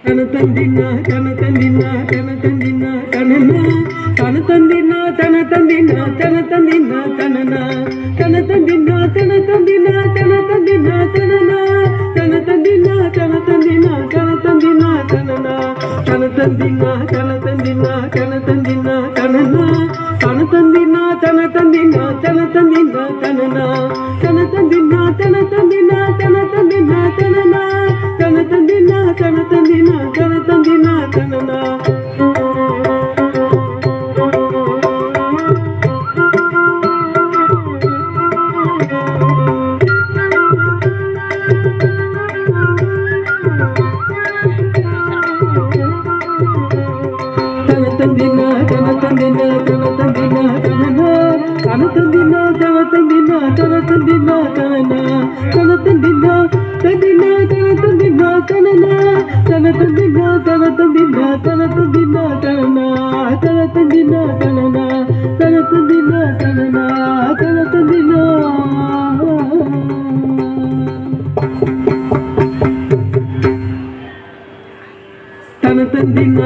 தனதந்தினா தனதந்தினா தனதந்தினா தனனா தனதந்தினா தனதந்தினா தனதந்தினா தனனா தனதந்தினா தனதந்தினா தனதந்தினா தனனா தனதந்தினா தனதந்தினா தனதந்தினா தனனா தனதந்தினா தனதந்தினா தனதந்தினா தனனா தனதந்தினா தனதந்தினா தனதந்தினா தனனா தனதந்தினா தனதந்தினா தனதந்தினா தனனா தனதந்தினா தனதந்தினா தனதந்தினா தனனா தனதந்தினா தனதந்தினா தனதந்தினா தனனா தனதந்தினா தனதந்தினா தனதந்தினா தனனா தனதந்தினா தனதந்தினா தனதந்தினா தனனா தனதந்தினா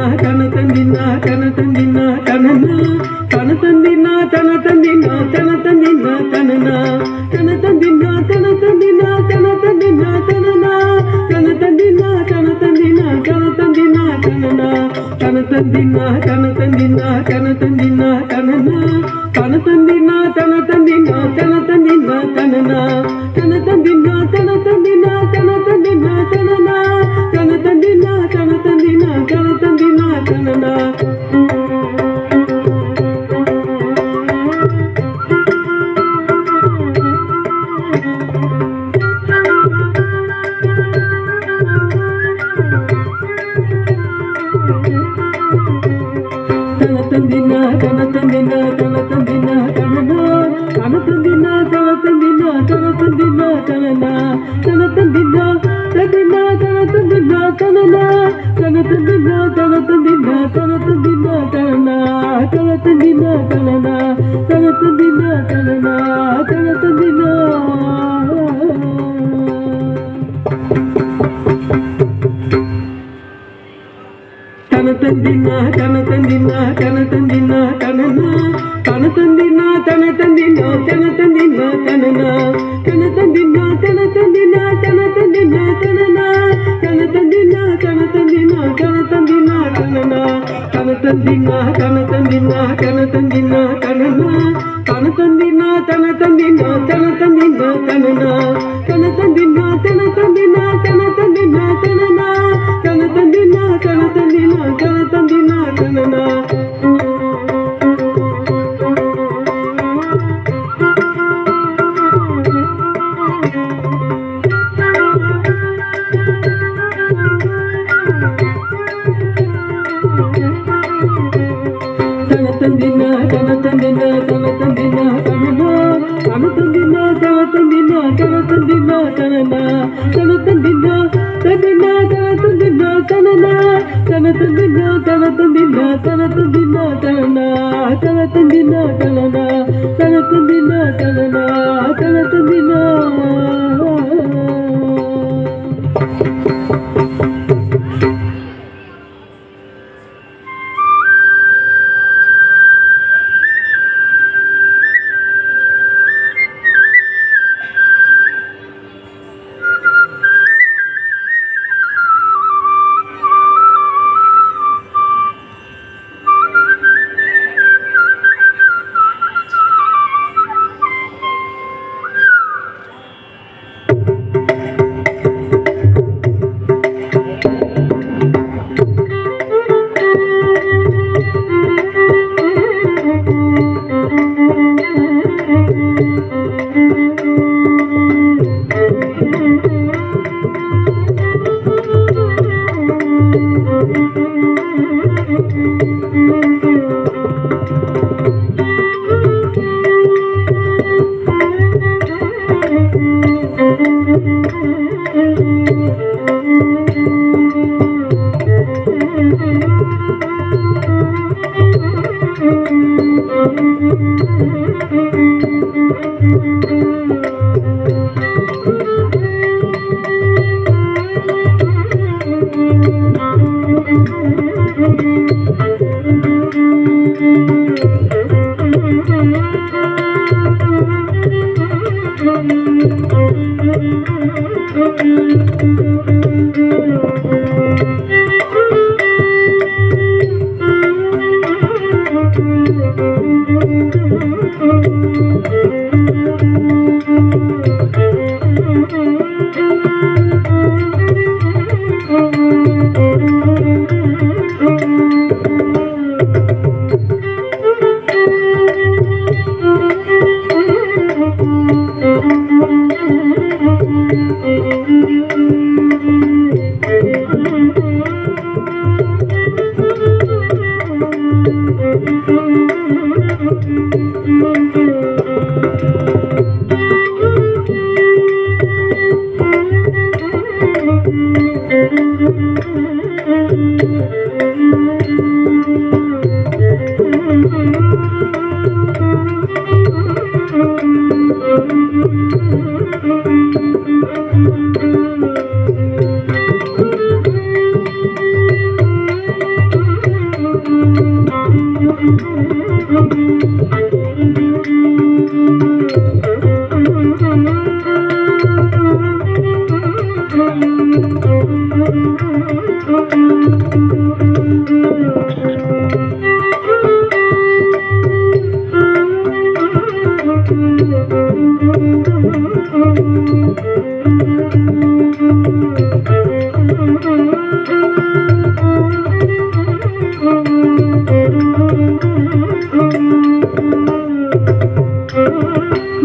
தனதந்தினா தனதந்தினா தனனா தனதந்தினா தனனா தனதந்தினா தனனா தனதந்தினா தனதந்தினா தனதந்தினா தனதந்தினா தனனா தனதந்தினா தனதந்தினா தனதந்தினா தனனா தனதந்தினா தனதந்தினா தனதந்தினா தனனா தனதந்தினா தனதந்தினா தனதந்தினா தனனா தனதந்தினா தனதந்தினா தனதந்தினா தனனா தனதந்தினா தனதந்தினா தனதந்தினா தனனா தனதந்தினா தனதந்தினா தனதந்தினா தனனா தனதந்தினா தனதந்தினா தனதந்தினா தனனா தனதந்தினா தனதந்தினா தனதந்தினா தனனா தனதந்தினா தனதந்தினா தனதந்தினா தனனா தனதந்தினா தனதந்தினா தனதந்தினா தனனா தனதந்தினா தனதந்தினா தனதந்தினா தனனா தனதந்தினா தனனா தனதந்தினா தனனா தனதந்தினா தனதந்தினா தனதந்தினா தனதந்தினா தனனா தனதந்தினா தனதந்தினா தனதந்தினா தனனா தனதந்தினா தனதந்தினா தனதந்தினா தனனா தனதந்தினா தனதந்தினா தனதந்தினா தனனா தனதந்தினா தனதந்தினா தனதந்தினா தனனா தனதந்தினா தனதந்தினா தனதந்தினா தனனா தனதந்தினா தனதந்தினா தனதந்தினா தனனா தனதந்தினா தனதந்தினா தனதந்தினா தனனா தனதந்தினா தனதந்தினா தனதந்தினா தனனா தனதந்தினா தனதந்தினா தனதந்தினா தனனா தனதந்தினா தனதந்தினா தனதந்தினா தனனா தனதந்தினா தனதந்தினா தனதந்தினா தனனா தனதந்தினா தனனா தனதந்தினா தனனா தனதந்தினா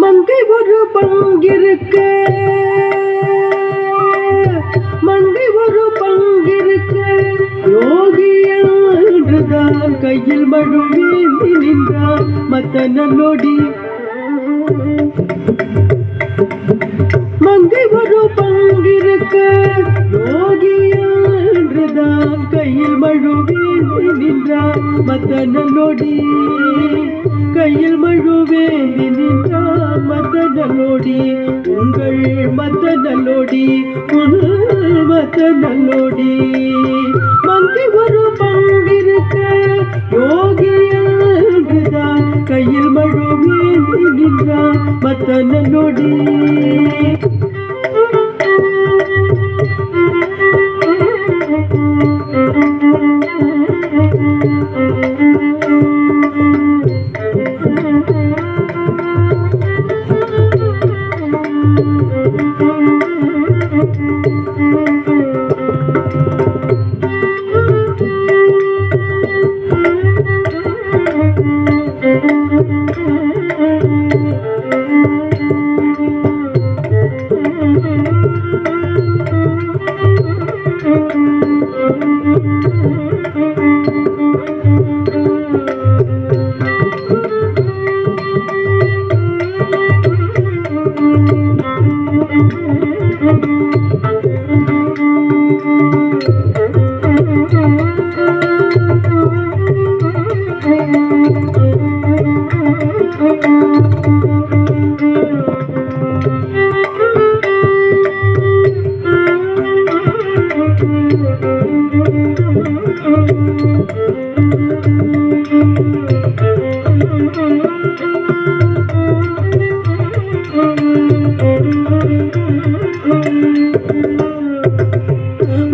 மங்கை ஒரு பங்கிருக்க மங்கை ஒரு பங்கிருக்க யோகியன்றுதான் கையில் மழுவேந்தி நின்றான் மத்த நல்லோடி. மங்கை ஒரு பங்கிருக்க யோகியன்றுதான் கையில் மழுவேந்தி நின்றான் மத்த நல்லோடி. கையில் மழுவேந்தி நின்றான் மத்த நல்லோடி. உங்கள் மத்த நல்லோடி மத்த நல்லோடி. மங்கை ஒரு பங்கிருக்க யோகியன்றுதான் கையில் மழுவேந்தி நின்றான் மத்த நல்லோடி.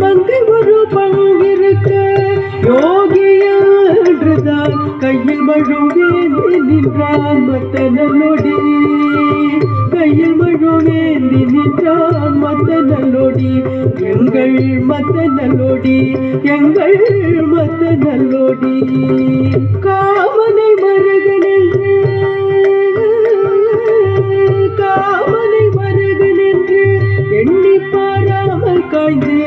மங்கை ஒரு பங்கிருக்க யோகியன்றுதான் கையில் மழுவேந்தி நின்றான் மத்த நல்லோடி. கையில் மழுவேந்தி நின்றான் மத்த நல்லோடி. எங்கள் மத்த நல்லோடி எங்கள் மத்த நல்லோடி. காமனை மருகனென்று காமனை மருகனென்று எண்ணி பாராமல் காய்ந்து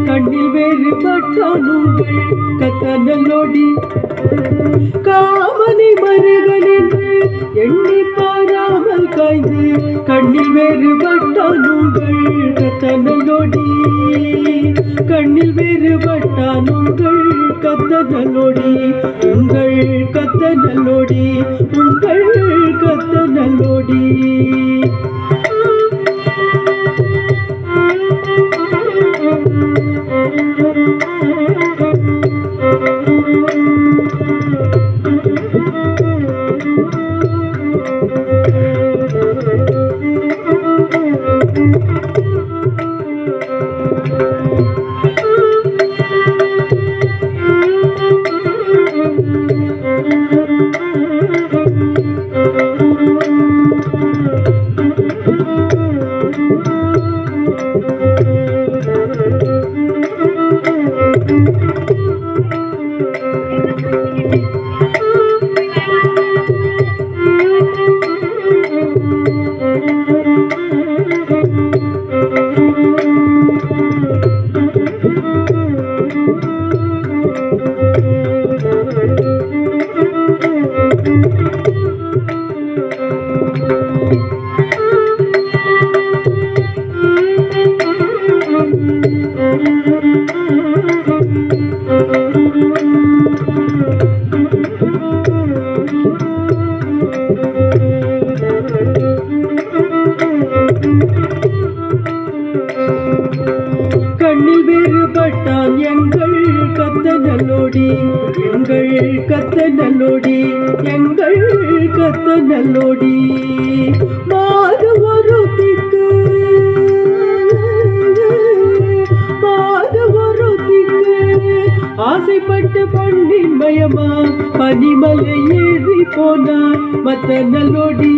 கண்ணில் வேறு பட்டானுங்கள் கத்த நல்லோடி. காமனை மருகனென்று எண்ணி பாராமல் காய்ந்து கண்ணில் வேறு பட்டானுங்கள் கத்த நல்லோடி. கண்ணில் வேறு பட்டானுங்கள் கத்த நல்லோடி. உங்கள் கத்த நல்லோடி உங்கள் கத்த நல்லோடி. கண்ணில் வேறுபட்டான் எங்கள் கத்த நல்லோடி, எங்கள் கத்த நல்லோடி, எங்கள் கத்த நல்லோடி. மாது ஒரு திக்கு, மாது ஒரு திக்கு, ஆசைப்பட்டு பொன்னின் மயமா பனிமலை ஏறி போனான் மத்த நல்லோடி.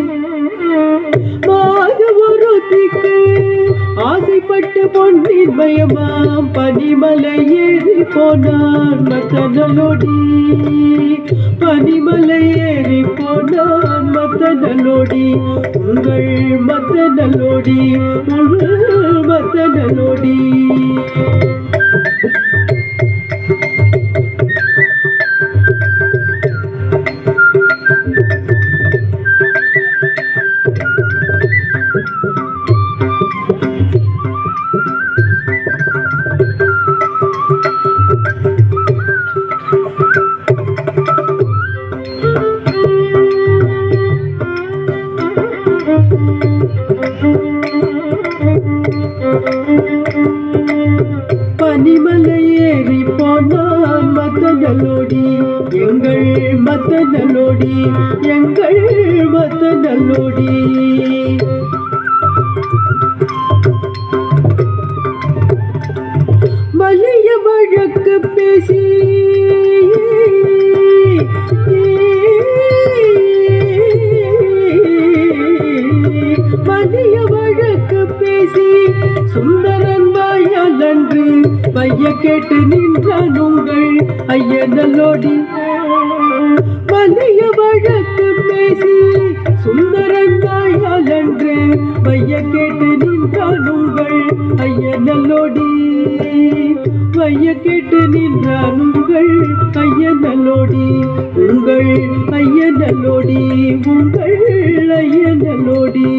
மாது ஒரு திக்கு, ஆசைப்பட்டு பொன்னின் மயமாம் பனிமலை ஏறி போனான் மத்த நல்லோடி. பனிமலை ஏறி போனான் மத்த நல்லோடி. உங்கள் மத்த நல்லோடி, உங்கள் மத்த நல்லோடி. பனிமலை ஏறி போனான் மத்த நல்லோடி, எங்கள் மத்த நல்லோடி, எங்கள் மத்த நல்லோடி. மலைய வழக்கு பேசி மலைய வழக்கு பேசி சுந்தரன் வாயாலன்று பைய கேட்டு நின்றான் உங்கள் ஐய நல்லோடி. மலைய வழக்கு பேசி சுந்தரன் வாயாலன்று பைய கேட்டு நின்றான் உங்கள் ஐய நல்லோடி. பைய கேட்டு நின்றான் உங்கள் ஐய நல்லோடி, உங்கள் ஐய நல்லோடி, உங்கள் ஐய நல்லோடி.